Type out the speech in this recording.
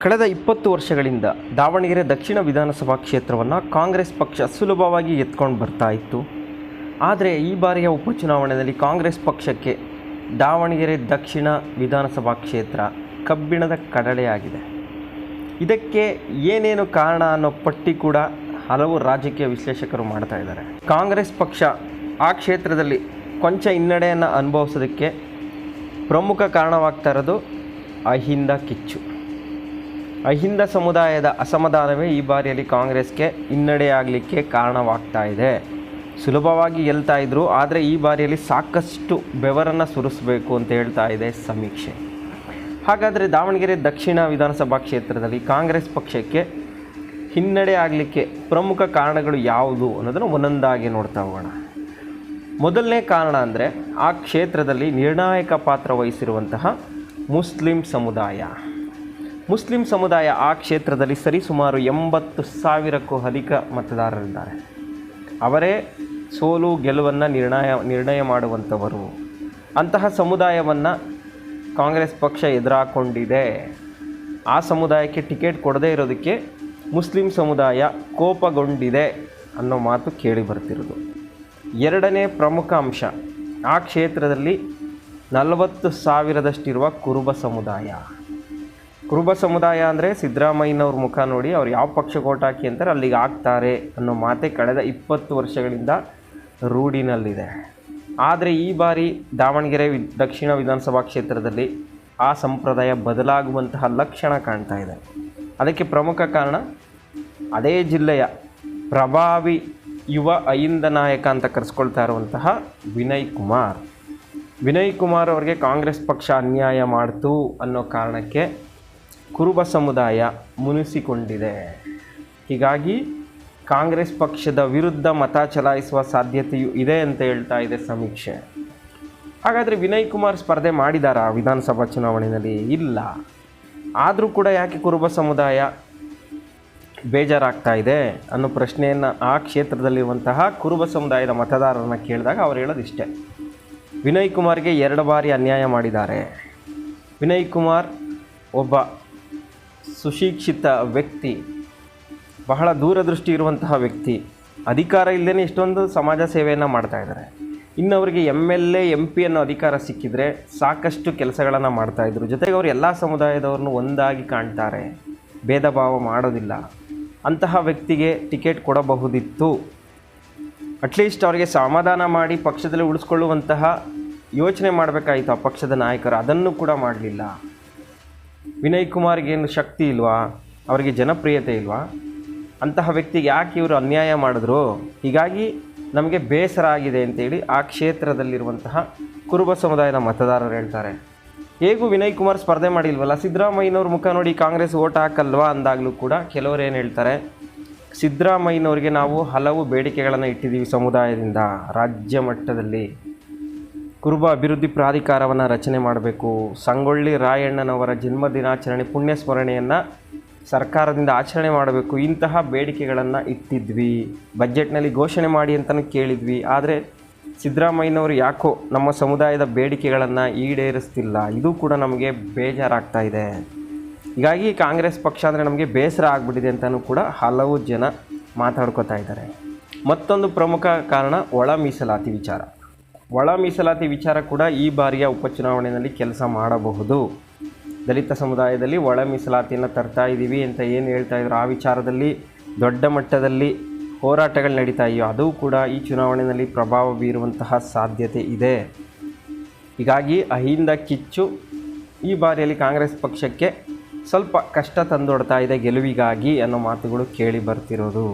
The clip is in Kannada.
ಕಳೆದ 20 ವರ್ಷಗಳಿಂದ ದಾವಣಗೆರೆ ದಕ್ಷಿಣ ವಿಧಾನಸಭಾ ಕ್ಷೇತ್ರವನ್ನು ಕಾಂಗ್ರೆಸ್ ಪಕ್ಷ ಸುಲಭವಾಗಿ ಎತ್ಕೊಂಡು ಬರ್ತಾ ಇತ್ತು. ಆದರೆ ಈ ಬಾರಿಯ ಉಪಚುನಾವಣೆಯಲ್ಲಿ ಕಾಂಗ್ರೆಸ್ ಪಕ್ಷಕ್ಕೆ ದಾವಣಗೆರೆ ದಕ್ಷಿಣ ವಿಧಾನಸಭಾ ಕ್ಷೇತ್ರ ಕಬ್ಬಿಣದ ಕಡಲೆಯಾಗಿದೆ. ಇದಕ್ಕೆ ಏನೇನು ಕಾರಣ ಅನ್ನೋ ಪಟ್ಟಿ ಕೂಡ ಹಲವು ರಾಜಕೀಯ ವಿಶ್ಲೇಷಕರು ಮಾಡ್ತಾ ಇದ್ದಾರೆ. ಕಾಂಗ್ರೆಸ್ ಪಕ್ಷ ಆ ಕ್ಷೇತ್ರದಲ್ಲಿ ಕೊಂಚ ಹಿನ್ನಡೆಯನ್ನು ಅನುಭವಿಸೋದಕ್ಕೆ ಪ್ರಮುಖ ಕಾರಣವಾಗ್ತಾ ಇರೋದು ಅಹಿಂದ ಕಿಚ್ಚು. ಅಹಿಂದ ಸಮುದಾಯದ ಅಸಮಾಧಾನವೇ ಈ ಬಾರಿಯಲ್ಲಿ ಕಾಂಗ್ರೆಸ್ಗೆ ಹಿನ್ನಡೆಯಾಗಲಿಕ್ಕೆ ಕಾರಣವಾಗ್ತಾ ಇದೆ. ಸುಲಭವಾಗಿ ಗೆಲ್ತಾ ಇದ್ರು, ಆದರೆ ಈ ಬಾರಿಯಲ್ಲಿ ಸಾಕಷ್ಟು ಬೆವರನ್ನು ಸುರಿಸಬೇಕು ಅಂತ ಹೇಳ್ತಾ ಇದೆ ಸಮೀಕ್ಷೆ. ಹಾಗಾದರೆ ದಾವಣಗೆರೆ ದಕ್ಷಿಣ ವಿಧಾನಸಭಾ ಕ್ಷೇತ್ರದಲ್ಲಿ ಕಾಂಗ್ರೆಸ್ ಪಕ್ಷಕ್ಕೆ ಹಿನ್ನಡೆ ಆಗಲಿಕ್ಕೆ ಪ್ರಮುಖ ಕಾರಣಗಳು ಯಾವುದು ಅನ್ನೋದನ್ನು ಒಂದೊಂದಾಗಿ ನೋಡ್ತಾ ಹೋಗೋಣ. ಮೊದಲನೇ ಕಾರಣ ಅಂದರೆ ಆ ಕ್ಷೇತ್ರದಲ್ಲಿ ನಿರ್ಣಾಯಕ ಪಾತ್ರ ವಹಿಸಿರುವಂತಹ ಮುಸ್ಲಿಂ ಸಮುದಾಯ ಆ ಕ್ಷೇತ್ರದಲ್ಲಿ ಸರಿಸುಮಾರು 80,000ಕ್ಕೂ ಅಧಿಕ ಮತದಾರರಿದ್ದಾರೆ. ಅವರೇ ಸೋಲು ಗೆಲುವನ್ನು ನಿರ್ಣಯ ಮಾಡುವಂಥವರು. ಅಂತಹ ಸಮುದಾಯವನ್ನು ಕಾಂಗ್ರೆಸ್ ಪಕ್ಷ ಎದುರಾಕೊಂಡಿದೆ. ಆ ಸಮುದಾಯಕ್ಕೆ ಟಿಕೆಟ್ ಕೊಡದೇ ಇರೋದಕ್ಕೆ ಮುಸ್ಲಿಂ ಸಮುದಾಯ ಕೋಪಗೊಂಡಿದೆ ಅನ್ನೋ ಮಾತು ಕೇಳಿ ಬರ್ತಿರೋದು. ಎರಡನೇ ಪ್ರಮುಖ ಅಂಶ, ಆ ಕ್ಷೇತ್ರದಲ್ಲಿ 40,000ದಷ್ಟಿರುವ ಕುರುಬ ಸಮುದಾಯ ಅಂದರೆ ಸಿದ್ದರಾಮಯ್ಯನವ್ರ ಮುಖ ನೋಡಿ ಅವ್ರು ಯಾವ ಪಕ್ಷಕ್ಕೆ ಓಟ್ ಹಾಕಿ ಅಂತಾರೆ ಅಲ್ಲಿಗೆ ಆಗ್ತಾರೆ ಅನ್ನೋ ಮಾತೆ ಕಳೆದ 20 ವರ್ಷಗಳಿಂದ ರೂಢಿನಲ್ಲಿದೆ. ಆದರೆ ಈ ಬಾರಿ ದಾವಣಗೆರೆ ದಕ್ಷಿಣ ವಿಧಾನಸಭಾ ಕ್ಷೇತ್ರದಲ್ಲಿ ಆ ಸಂಪ್ರದಾಯ ಬದಲಾಗುವಂತಹ ಲಕ್ಷಣ ಕಾಣ್ತಾ ಇದೆ. ಅದಕ್ಕೆ ಪ್ರಮುಖ ಕಾರಣ ಅದೇ ಜಿಲ್ಲೆಯ ಪ್ರಭಾವಿ ಯುವ ಅಹಿಂದ ನಾಯಕ ಅಂತ ಕರೆಸ್ಕೊಳ್ತಾ ಇರುವಂತಹ ವಿನಯ್ ಕುಮಾರ್ ಅವರಿಗೆ ಕಾಂಗ್ರೆಸ್ ಪಕ್ಷ ಅನ್ಯಾಯ ಮಾಡ್ತು ಅನ್ನೋ ಕಾರಣಕ್ಕೆ ಕುರುಬ ಸಮುದಾಯ ಮುನಿಸಿಕೊಂಡಿದೆ. ಹೀಗಾಗಿ ಕಾಂಗ್ರೆಸ್ ಪಕ್ಷದ ವಿರುದ್ಧ ಮತ ಚಲಾಯಿಸುವ ಸಾಧ್ಯತೆಯೂ ಇದೆ ಅಂತ ಹೇಳ್ತಾ ಇದೆ ಸಮೀಕ್ಷೆ. ಹಾಗಾದರೆ ವಿನಯ್ ಕುಮಾರ್ ಸ್ಪರ್ಧೆ ಮಾಡಿದಾರಾ ವಿಧಾನಸಭಾ ಚುನಾವಣೆಯಲ್ಲಿ? ಇಲ್ಲ. ಆದರೂ ಕೂಡ ಯಾಕೆ ಕುರುಬ ಸಮುದಾಯ ಬೇಜಾರಾಗ್ತಾ ಇದೆ ಅನ್ನೋ ಪ್ರಶ್ನೆಯನ್ನು ಆ ಕ್ಷೇತ್ರದಲ್ಲಿರುವಂತಹ ಕುರುಬ ಸಮುದಾಯದ ಮತದಾರರನ್ನು ಕೇಳಿದಾಗ ಅವ್ರು ಹೇಳೋದಿಷ್ಟೇ, ವಿನಯ್ ಕುಮಾರ್ಗೆ 2 ಬಾರಿ ಅನ್ಯಾಯ ಮಾಡಿದ್ದಾರೆ. ವಿನಯ್ ಕುಮಾರ್ ಒಬ್ಬ ಸುಶಿಕ್ಷಿತ ವ್ಯಕ್ತಿ, ಬಹಳ ದೂರದೃಷ್ಟಿ ಇರುವಂತಹ ವ್ಯಕ್ತಿ, ಅಧಿಕಾರ ಇಲ್ಲದೇ ಇಷ್ಟೊಂದು ಸಮಾಜ ಸೇವೆಯನ್ನು ಮಾಡ್ತಾ ಇದ್ದಾರೆ. ಇನ್ನು ಅವರಿಗೆ MLA MP ಅನ್ನೋ ಅಧಿಕಾರ ಸಿಕ್ಕಿದರೆ ಸಾಕಷ್ಟು ಕೆಲಸಗಳನ್ನು ಮಾಡ್ತಾಯಿದ್ರು. ಜೊತೆಗೆ ಅವರು ಎಲ್ಲ ಸಮುದಾಯದವ್ರನ್ನೂ ಒಂದಾಗಿ ಕಾಣ್ತಾರೆ, ಭೇದ ಭಾವ ಮಾಡೋದಿಲ್ಲ. ಅಂತಹ ವ್ಯಕ್ತಿಗೆ ಟಿಕೆಟ್ ಕೊಡಬಹುದಿತ್ತು. ಅಟ್ಲೀಸ್ಟ್ ಅವರಿಗೆ ಸಮಾಧಾನ ಮಾಡಿ ಪಕ್ಷದಲ್ಲಿ ಉಳಿಸ್ಕೊಳ್ಳುವಂತಹ ಯೋಚನೆ ಮಾಡಬೇಕಾಯಿತು ಆ ಪಕ್ಷದ ನಾಯಕರು. ಅದನ್ನು ಕೂಡ ಮಾಡಲಿಲ್ಲ. ವಿನಯ್ ಕುಮಾರ್ಗೇನು ಶಕ್ತಿ ಇಲ್ವಾ? ಅವರಿಗೆ ಜನಪ್ರಿಯತೆ ಇಲ್ವಾ? ಅಂತಹ ವ್ಯಕ್ತಿಗೆ ಯಾಕೆ ಇವರು ಅನ್ಯಾಯ ಮಾಡಿದ್ರು? ಹೀಗಾಗಿ ನಮಗೆ ಬೇಸರ ಆಗಿದೆ ಅಂತೇಳಿ ಆ ಕ್ಷೇತ್ರದಲ್ಲಿರುವಂತಹ ಕುರುಬ ಸಮುದಾಯದ ಮತದಾರರು ಹೇಳ್ತಾರೆ. ಹೇಗೂ ವಿನಯ್ ಕುಮಾರ್ ಸ್ಪರ್ಧೆ ಮಾಡಿಲ್ವಲ್ಲ, ಸಿದ್ದರಾಮಯ್ಯನವ್ರ ಮುಖ ನೋಡಿ ಕಾಂಗ್ರೆಸ್ ಓಟ್ ಹಾಕಲ್ವಾ ಅಂದಾಗಲೂ ಕೂಡ ಕೆಲವರು ಏನು ಹೇಳ್ತಾರೆ, ಸಿದ್ದರಾಮಯ್ಯನವ್ರಿಗೆ ನಾವು ಹಲವು ಬೇಡಿಕೆಗಳನ್ನು ಇಟ್ಟಿದ್ದೀವಿ ಸಮುದಾಯದಿಂದ. ರಾಜ್ಯ ಮಟ್ಟದಲ್ಲಿ ಕುರುಬ ಅಭಿವೃದ್ಧಿ ಪ್ರಾಧಿಕಾರವನ್ನು ರಚನೆ ಮಾಡಬೇಕು, ಸಂಗೊಳ್ಳಿ ರಾಯಣ್ಣನವರ ಜನ್ಮ ದಿನಾಚರಣೆ ಪುಣ್ಯ ಸ್ಮರಣೆಯನ್ನು ಸರ್ಕಾರದಿಂದ ಆಚರಣೆ ಮಾಡಬೇಕು, ಇಂತಹ ಬೇಡಿಕೆಗಳನ್ನು ಇಟ್ಟಿದ್ವಿ. ಬಜೆಟ್ನಲ್ಲಿ ಘೋಷಣೆ ಮಾಡಿ ಅಂತಲೂ ಕೇಳಿದ್ವಿ. ಆದರೆ ಸಿದ್ದರಾಮಯ್ಯನವರು ಯಾಕೋ ನಮ್ಮ ಸಮುದಾಯದ ಬೇಡಿಕೆಗಳನ್ನು ಈಡೇರಿಸ್ತಿಲ್ಲ. ಇದು ಕೂಡ ನಮಗೆ ಬೇಜಾರಾಗ್ತಾ ಇದೆ. ಹೀಗಾಗಿ ಕಾಂಗ್ರೆಸ್ ಪಕ್ಷ ಅಂದರೆ ನಮಗೆ ಬೇಸರ ಆಗಿಬಿಟ್ಟಿದೆ ಅಂತಲೂ ಕೂಡ ಹಲವು ಜನ ಮಾತಾಡ್ಕೋತಾ ಇದ್ದಾರೆ. ಮತ್ತೊಂದು ಪ್ರಮುಖ ಕಾರಣ ಒಳ ಮೀಸಲಾತಿ ವಿಚಾರ ಕೂಡ ಈ ಬಾರಿಯ ಉಪಚುನಾವಣೆಯಲ್ಲಿ ಕೆಲಸ ಮಾಡಬಹುದು. ದಲಿತ ಸಮುದಾಯದಲ್ಲಿ ಒಳ ಮೀಸಲಾತಿಯನ್ನು ತರ್ತಾ ಇದ್ದೀವಿ ಅಂತ ಏನು ಹೇಳ್ತಾ ಇದ್ರು, ಆ ವಿಚಾರದಲ್ಲಿ ದೊಡ್ಡ ಮಟ್ಟದಲ್ಲಿ ಹೋರಾಟಗಳು ನಡೀತಾ ಇದೆಯೋ ಅದು ಕೂಡ ಈ ಚುನಾವಣೆಯಲ್ಲಿ ಪ್ರಭಾವ ಬೀರುವಂತಹ ಸಾಧ್ಯತೆ ಇದೆ. ಹೀಗಾಗಿ ಅಹಿಂದ ಕಿಚ್ಚು ಈ ಬಾರಿಯಲ್ಲಿ ಕಾಂಗ್ರೆಸ್ ಪಕ್ಷಕ್ಕೆ ಸ್ವಲ್ಪ ಕಷ್ಟ ತಂದೊಡ್ತಾ ಇದೆ ಗೆಲುವಿಗಾಗಿ ಅನ್ನೋ ಮಾತುಗಳು ಕೇಳಿ ಬರ್ತಿರೋದು.